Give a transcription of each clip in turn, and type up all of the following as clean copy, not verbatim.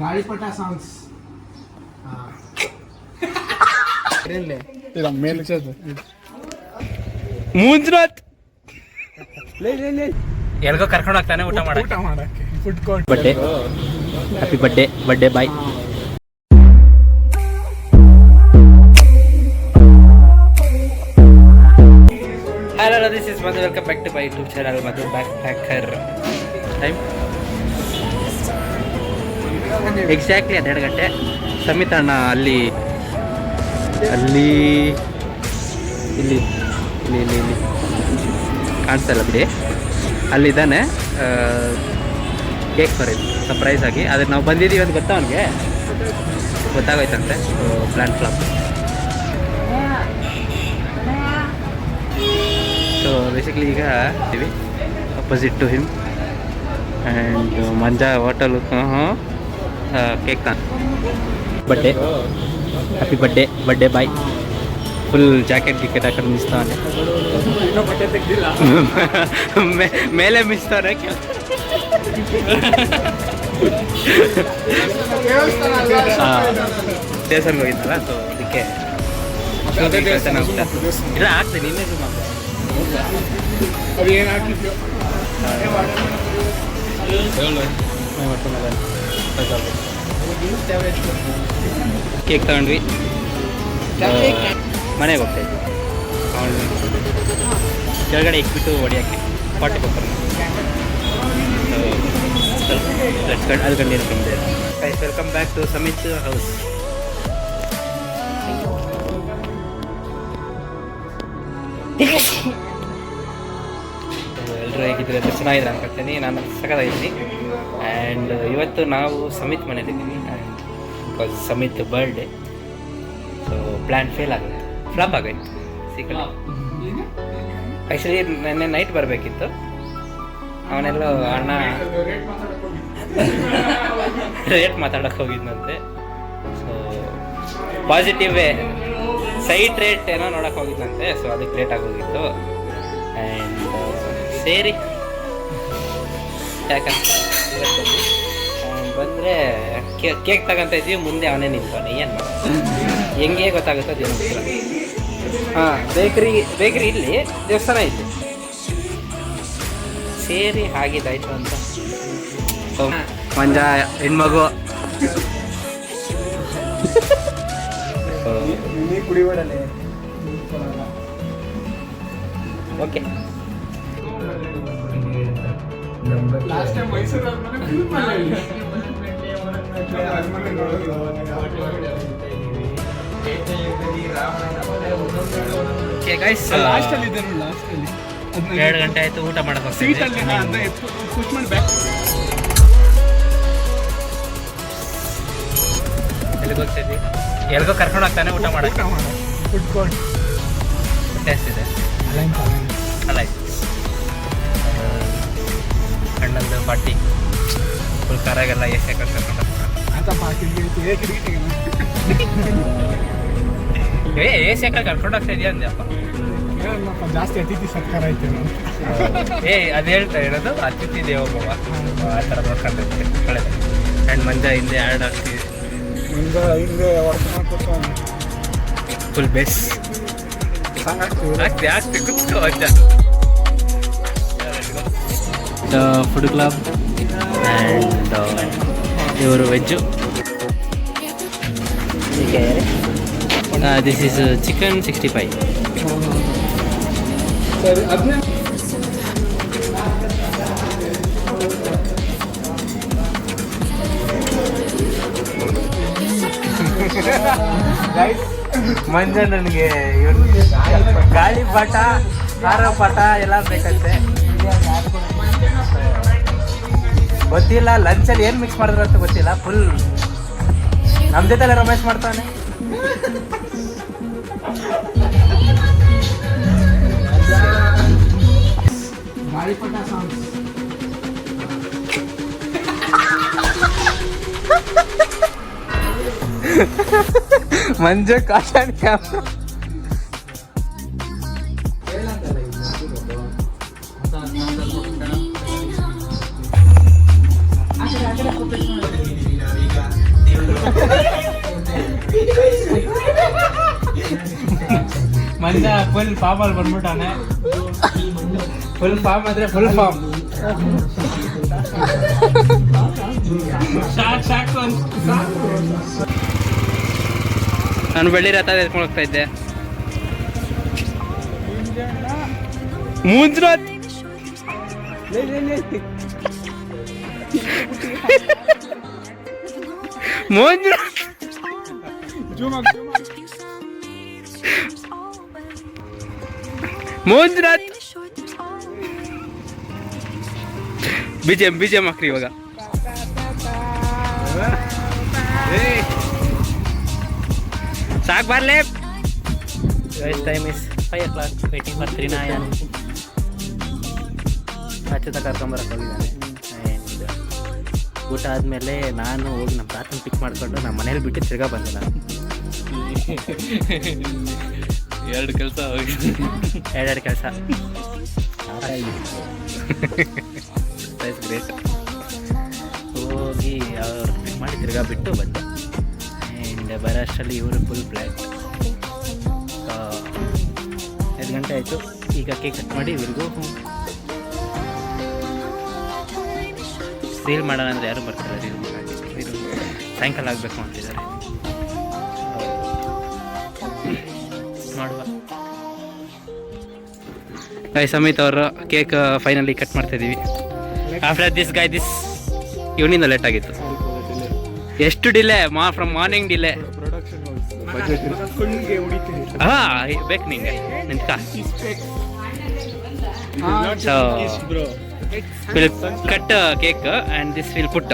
ಗಾಳಿಪಟ ಸಾಂಗ್ಸ್ ಮುಂಜಾತ್ ಎಲ್ಗೋ ಕರ್ಕೊಂಡು ಹೋಗ್ತಾನೆ ಊಟ ಮಾಡಕ್ಕೆ food court. Birthday happy birthday boy. Hello this is Madhu, welcome back to my YouTube channel Madhu backpacker. Time exactly 12 ಗಂಟೆ. ಸಮಿತ್ ಅಣ್ಣ ಅಲ್ಲಿ ಇಲ್ಲಿ ಇಲ್ಲಿ ಇಲ್ಲಿ ಇಲ್ಲಿ ಇಲ್ಲಿ ಕಾಣಿಸ್ತಾ ಇಲ್ಲ ಬಿಡಿ, ಅಲ್ಲಿದ್ದಾನೆ. ಕೇಕ್ ಬರೀ ಸರ್ಪ್ರೈಸ್ ಆಗಿ. ಆದರೆ ನಾವು ಬಂದಿದ್ದೀವಿ ಅಂತ ಗೊತ್ತಾ ಅವನಿಗೆ, ಗೊತ್ತಾಗೋಯ್ತಂತೆ. Plan flop. ಸೊ ಬೇಸಿಕ್ಲಿ ಈಗ ಇದ್ದೀವಿ ಅಪೋಸಿಟ್ ಟು ಹಿಮ್ ಆ್ಯಂಡ್ ಮಂಜಾ ಹೋಟೆಲ್. ಕೇಕ್ ತಾನು birthday happy birthday boy. Full jacket ಗಿಕೆಟ್ ಹಾಕೊಂಡು ಮಿಸ್ತಾನೆ, ಮೇಲೆ ಮಿಸ್ತಾನೆ. ದೇವಸ್ಥಾನಕ್ಕೆ ಹೋಗಿದ್ದಲ್ಲ, ಸೊ ಅದಕ್ಕೆ ಇಲ್ಲ ಆಗ್ತದೆ. ನಿನ್ನೆ ಕೇಕ್ ತಗೊಂಡ್ವಿ, ಮನೆಗೆ ಹೋಗ್ತಾ ಇದ್ವಿ. ಕೆಳಗಡೆ ಇಕ್ಬಿಟ್ಟು ಹೊಡಿಯೋಕ್ಕೆ 40 ಕೊಡ್ತಾರೆ. ಅದು ಕಂಡಿರ್ಕೊಂಡೆ. Welcome back to Samith house. ಎಲ್ಲರೂ ಹೇಗಿದ್ರೆ ಅದು ಚೆನ್ನಾಗಿದೆ ಅನ್ಕೊಳ್ತೀನಿ. ನಾನು ಸಖತ್ತಾಗಿದ್ದೀನಿ. ಆ್ಯಂಡ್ ಇವತ್ತು ನಾವು ಸಮಿತ್ ಮನೇಲಿದ್ದೀವಿ. And because Samith birthday, so plan flop ಆಗೋಯ್ತು. ಸಿಕ್ಕಲ್ಲ. ಆ್ಯಕ್ಚುಲಿ ನೆನ್ನೆ ನೈಟ್ ಬರಬೇಕಿತ್ತು. ಅವನೆಲ್ಲೋ ಅಣ್ಣ ರೇಟ್ ಮಾತಾಡೋಕ್ಕೆ ಹೋಗಿದ್ನಂತೆ. ಸೊ ಪಾಸಿಟಿವ್ ಸೈಟ್ ರೇಟ್ ಏನೋ ನೋಡೋಕೆ ಹೋಗಿದ್ನಂತೆ. ಸೊ ಅದಕ್ಕೆ ಲೇಟ್ ಆಗೋಗಿತ್ತು. ಆ್ಯಂಡ್ ಸೇರಿ ಯಾಕಂತ ಬಂದರೆ ಕೇಕ್ ತಗೊಂತ ಇದ್ದೀವಿ. ಮುಂದೆ ಅವನೇ ನಿಂತಾನೆ. ಏನು ಹೆಂಗೆ ಗೊತ್ತಾಗುತ್ತೋ ಅದೇನು ಗೊತ್ತಿಲ್ಲ. ಹಾಂ, ಬೇಕ್ರಿ ಇಲ್ಲಿ, ದೇವಸ್ಥಾನ ಇಲ್ಲಿ ಸೇರಿ ಆಗಿದ್ದಾಯ್ತು ಅಂತ. ಮಂಜ ಹೆಣ್ಮಗು ಓಕೆ. ಎರಡು ಗಂಟೆ ಆಯ್ತು ಊಟ ಮಾಡಕ್ಕೆ. ಎಲ್ಲಿಗೆ ಹೋಗ್ತಿದ್ವಿ? ಎಲ್ಗೋ ಕರ್ಕೊಂಡು ಹೋಗ್ತಾನೆ ಊಟ ಮಾಡಕ್ಕೆ. ಫುಡ್ ಕೋರ್ಟ್ ಟೇಸ್ಟ್ ಇದೆ. ಹಣ್ಣಂದು ಪಾರ್ಟಿ ಫುಲ್ ಕರಾಗೆಲ್ಲ ಎಸೆ ಕರ್ಕೊಂಡು ಎಸೆ ಕರ್ಕೊಂಡು ಹೋಗ್ತಾ ಇದೆಯಾ ಅಂದ್ಯಪ್ಪ. ಜಾಸ್ತಿ ಅತಿಥಿ ಸತ್ಕಾರ ಐತೆ. ಅದು ಹೇಳ್ತಾ ಇರೋದು ಅತಿಥಿ ದೇವೋಭವ ಆ ಥರ ನೋಡ್ಕೊಂಡಿರ್ತೀವಿ ಕಳೆದ. ಆ್ಯಂಡ್ ಮಂಜಾ ಹಿಂದೆ ಆ್ಯಡ್ ಆಗ್ತೀವಿ. ಫುಲ್ ಬೇಸ್ ಆಗ್ತಿ ಕುತ್ಕೋ ಮಂಜ. ಫುಡ್ ಕ್ಲಬ್ ಆ್ಯಂಡ್ ಇವರು veg. This is chicken 65. Manja ನನಗೆ ಗಾಳಿ ಪಟ ಖಾರ ಪಟ ಎಲ್ಲ ಬೇಕಂತೆ. ಗೊತ್ತಿಲ್ಲ ಲಂಚಲ್ಲಿ ಏನು ಮಿಕ್ಸ್ ಮಾಡಿದ್ರು ಅಂತ ಗೊತ್ತಿಲ್ಲ. ಫುಲ್ ನಮ್ಮ ಜೊತೆಲ್ಲ ರಮೇಶ್ ಮಾಡ್ತಾನೆ. ಗಾಳಿಪಟ ಸಾಂಗ್ಸ್ ಮಂಜ ಕಾಟನ್ ಕ್ಯಾಮ್ರಾ. ಮಂಜ ಫುಲ್ ಫಾರ್ಮ್ ಅಲ್ಲಿ ಬಂದ್ಬಿಟ್ಟಾನೆ. ಫುಲ್ ಫಾರ್ಮ್ ಅಂದ್ರೆ ಫುಲ್ ಫಾರ್ಮ್. ಸಾಕು ನಾನು ಬೆಳ್ಳಿ ರಥ ಎತ್ಕೊಂಡು ಹೋಗ್ತಾ ಇದ್ದೆ. ಮುಂಜಾನೆ ಮಂಜುನಾಥ್ ಬಿಜೆಂ ಹಾಕ್ರಿ ಇವಾಗ. ಸಾಕು ಬರ್ಲೇ. Time is 5 o'clock, waiting for Trinayan. Achyuta ಕರ್ಕೊಂಬರಕ್ಕೆ ಹೋಗಿದ್ದಾನೆ. ಆ್ಯಂಡ್ ಊಟ ಆದಮೇಲೆ ನಾನು ಹೋಗಿ ನಮ್ಮ ತಾತನ ಪಿಕ್ ಮಾಡಿಕೊಂಡು ನಮ್ಮ ಮನೇಲಿ ಬಿಟ್ಟು ತಿರ್ಗಾ ಬಂದೆ. ನಾನು 2 ಕೆಲಸ ಎರಡು ಕೆಲಸ. ಗ್ರೇಟ್. ಹೋಗಿ ಅವ್ರು ಪಿಕ್ ಮಾಡಿ ತಿರ್ಗಾ ಬಿಟ್ಟು ಬಂದೆ. ಆ್ಯಂಡ್ ಬರೋ ಅಷ್ಟರಲ್ಲಿ ಇವರು ಫುಲ್ ಬ್ಲ್ಯಾಕ್. 5 ಗಂಟೆ ಆಯಿತು. ಈಗ ಕೇಕ್ ಕಟ್ ಮಾಡಿ ಇವ್ರಿಗೂ ಸೇಲ್ ಮಾಡೋಣ ಅಂದರೆ ಯಾರು ಬರ್ತಾರೆ. ಇದು ಸಾಯಂಕಾಲ ಆಗಬೇಕು ಅಂತಿದ್ದಾರೆ. ನೋಡುವ. ಸಮಿತ್ ಅವರು ಕೇಕ್ ಫೈನಲಿ ಕಟ್ ಮಾಡ್ತಾಯಿದ್ದೀವಿ. ಆಫ್ಟರ್ ದಿಸ್ ಇವನಿಂದ ಲೇಟ್ ಆಗಿತ್ತು. ಎಷ್ಟು ಡಿಲೇ? From morning delay. ಬೇಕು ನಿಂಗೆ ನಿಂತ್ಕ. So will cut cake and this will put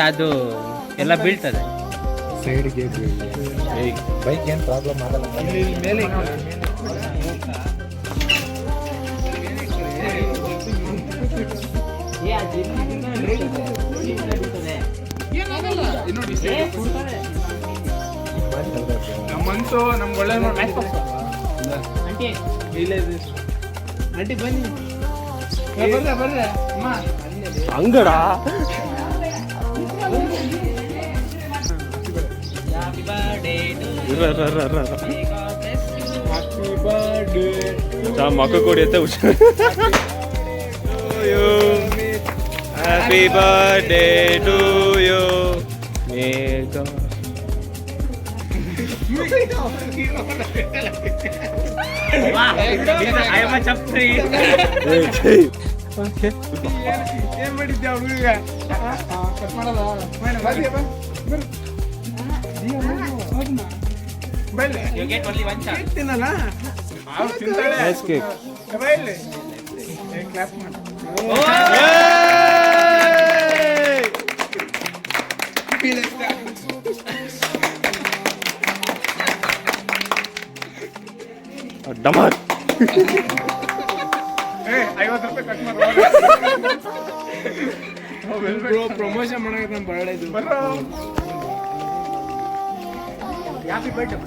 ಅದು ಎಲ್ಲ ಬೀಳ್ತದೆ ಸೈಡ್ಗೆ. ಬೈಕ್ ಏನು ಪ್ರಾಬ್ಲಮ್ ಆಗಲ್ಲ. ಮೇಲೆ ನಮ್ಮಂತೂ ನಮ್ಗೆ ಒಳ್ಳೆ ಆಂಟಿ ಬನ್ನಿ ಬರ್ರೆ ಅಮ್ಮ ಅಂಗಡ. ಮಕ್ಕ ಕೊಡಿ ಅಂತ ಹುಷಾರು. Happy birthday to you. ಏನ್ ಮಾಡಿದ್ದೆ ಹುಡುಗ? ಕಟ್ ಮಾಡಲ್ಲ. ತಿನ್ನಲ್ಲ ಕ್ಲಾಪ್ ಮಾಡಿ. ಡಮಾರ್ 50 ರೂಪಾಯಿ ಕಟ್ ಮಾಡಿ. ಪ್ರಮೋಷನ್ ಮಾಡಕ್ಕೆ ನಮ್ಮ ಬರ್ಡೇದು. Happy birthday.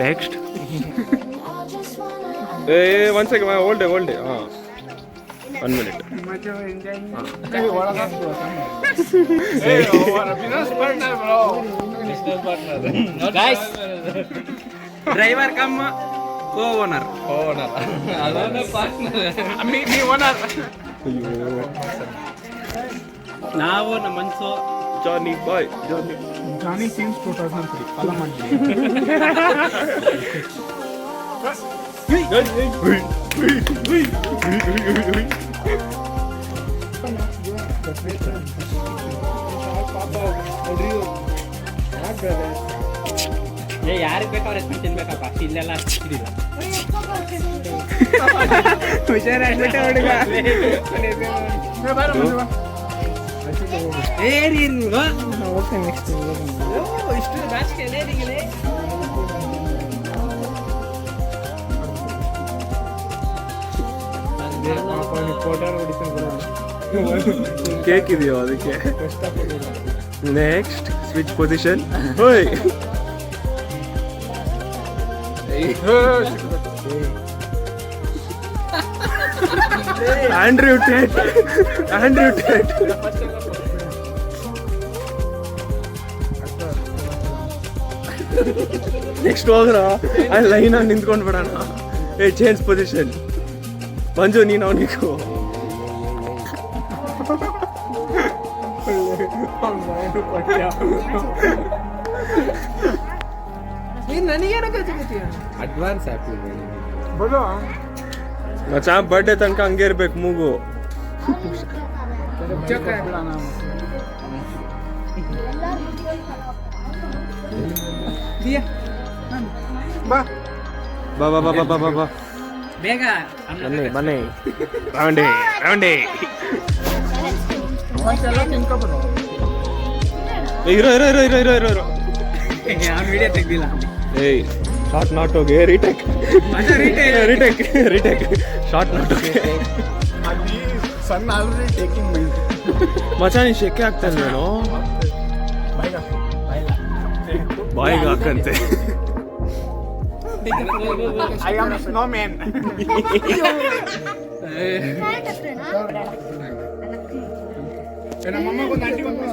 Next one second. Hold 1 minute. Driver cum owner. ನಾವು ನಮ್ಮ ಮನ್ಸು ಜಾನಿ ಸಿನ್ಸ್ 2003 ಫಾಲೋ ಮಾಡ್ತೀವಿ. ಯಾರಿಗೆ ಬೇಕು ಅವ್ರ ಹೆಸರು ತಿನ್ಬೇಕಪ್ಪ. ಇಲ್ಲೆಲ್ಲ ಅಷ್ಟಿಲ್ಲ. ಹುಷಾರಾಗ್ಬಿಟ್ಟೆ ಹುಡುಗ. ಓಕೆ ನೆಕ್ಸ್ಟ್ ಇಷ್ಟು ನಾಚಿಕೆ ಫೋಟೋ ಹೊಡಿತೀನಿ. ಕೇಕ್ ಇದೆಯೋ ಅದಕ್ಕೆ. Next switch position. ಹೋಯ್ ಆಂಡ್ರ್ಯೂ ಟೇಟ್ ನೆಕ್ಸ್ಟ್ ಹೋಗ್ರ ಅಲ್ಲಿ ಲೈನಾಗಿ ನಿಂತ್ಕೊಂಡು ಬಿಡೋಣ. ಏ ಚೇಂಜ್ ಪೊಸಿಷನ್. ಮಂಜು ನೀನು ಅವನಿಗೂ ಅಡ್ವಾನ್ಸ್ ಹಾಕಿ ಮಚ್ಚ ಬರ್ಡೇ ತನಕ ಹಂಗೆ ಇರ್ಬೇಕು ಮೂಗು. ಬಾ ಬಾ ಬಾ ಬಾ ಬಾ ಬಾ ಬಾ ಬಾ ಬೇಗ ಬನ್ನಿ ರೌಂಡಿ ಒಂದ್ಸಲ ತಿನ್ಕೊಬಿಡು. ಇರೋ ಇರೋ ಇರೋ ಇರೋ ಇರೋ ಇರೋ ಇರೋ ಅವ್ನು ವಿಡಿಯೋ ತೆಗ್ದಿಲ್ಲ. ಏಯ್ ಶಾರ್ಟ್ ನಾಟ್ ಹೋಗಿ ರೀಟೇಕ್ ಶಾರ್ಟ್ ನಾಟ್ ಹೋಗಿ ಅಲ್ಲಿ ಸಣ್ಣ ಆಲ್ರೆಡಿ ಟೇಕಿಂಗ್ ಮೈಂಡ್ ಮಚಾ ನೀನು ಶೆಕೆ ಆಗ್ತಾ ಇಲ್ವೇನೋ? ಬಾಯಿಗೆ ಹಾಕಂತೆ. I am snowman. ನಮ್ಮ ಅಮ್ಮಗೊಂದು ಆಂಟಿ ಒಂದು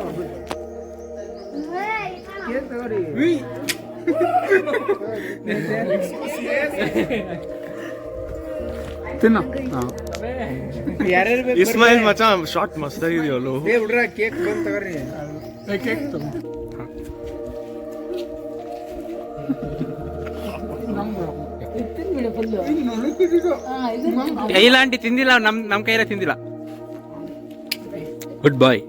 ತಿನ್ನು. ಯಾರ್ಯಾರು ಇಸ್ಮಾಯಿಲ್ ಮಚಾ ಶಾರ್ಟ್ ಮಸ್ತ್ ಆಗಿದೆಯಲ್ಲೋ. ಹುಡ್ರ ಕೇಕ್ ಬಂದು ತಗೋರಿ. ಕೇಕ್ ತಗೋ. ಇಲ್ಲ ಆಂಟಿ ತಿಂದಿಲ್ಲ, ನಮ್ಮ ಕೈಯಲ್ಲ ತಿಂದಿಲ್ಲ. ಗುಡ್ ಬಾಯ್.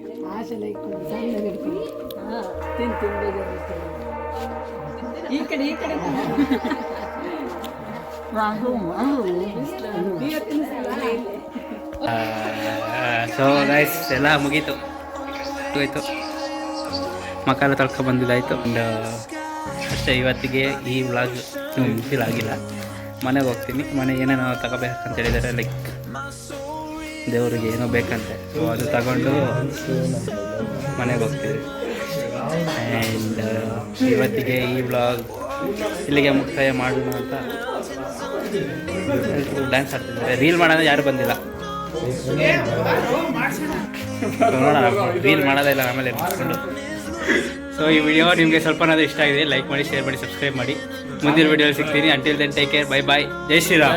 ಸೊ ಗೈಸ್ ಎಲ್ಲ ಮುಗೀತು, ಹೋಯ್ತು, ಮಕ್ಕ ಎಲ್ಲ ತೊಳ್ಕೊ ಬಂದಿದ್ದಾಯ್ತು. ಅಷ್ಟೇ ಇವತ್ತಿಗೆ ಈ ವ್ಲಾಗ್ ಫೀಲ್ ಆಗಿಲ್ಲ. ಮನೆಗೆ ಹೋಗ್ತೀನಿ. ಮನೆಗೆ ಏನೇನೋ ತಗೋಬೇಕಂತ ಹೇಳಿದ್ದಾರೆ, ಲೈಕ್ ದೇವ್ರಿಗೆ ಏನೋ ಬೇಕಂತೆ. ಸೊ ಅದು ತಗೊಂಡು ಮನೆಗೆ ಹೋಗ್ತೀವಿ. ಆ್ಯಂಡ್ ಇವತ್ತಿಗೆ ಈ ವ್ಲಾಗ್ ಇಲ್ಲಿಗೆ ಮುಕ್ತಾಯ ಮಾಡೋಣ ಅಂತ. ಡ್ಯಾನ್ಸ್ ಆಡ್ತಿದ್ದಾರೆ. ರೀಲ್ ಮಾಡೋದು ಯಾರು ಬಂದಿಲ್ಲ, ನೋಡೋಣ. ರೀಲ್ ಮಾಡೋದಿಲ್ಲ ಆಮೇಲೆ ಮಾಡಿಕೊಂಡು. ಸೊ ಈ ವಿಡಿಯೋ ನಿಮಗೆ ಸ್ವಲ್ಪನಾದ್ರೂ ಇಷ್ಟ ಆಗಿದೆ, ಲೈಕ್ ಮಾಡಿ, ಶೇರ್ ಮಾಡಿ, ಸಬ್ಸ್ಕ್ರೈಬ್ ಮಾಡಿ. ಮುಂದಿನ ವಿಡಿಯೋಲಿ ಸಿಗ್ತೀನಿ. Until then take care, bye bye, Jai Shriram.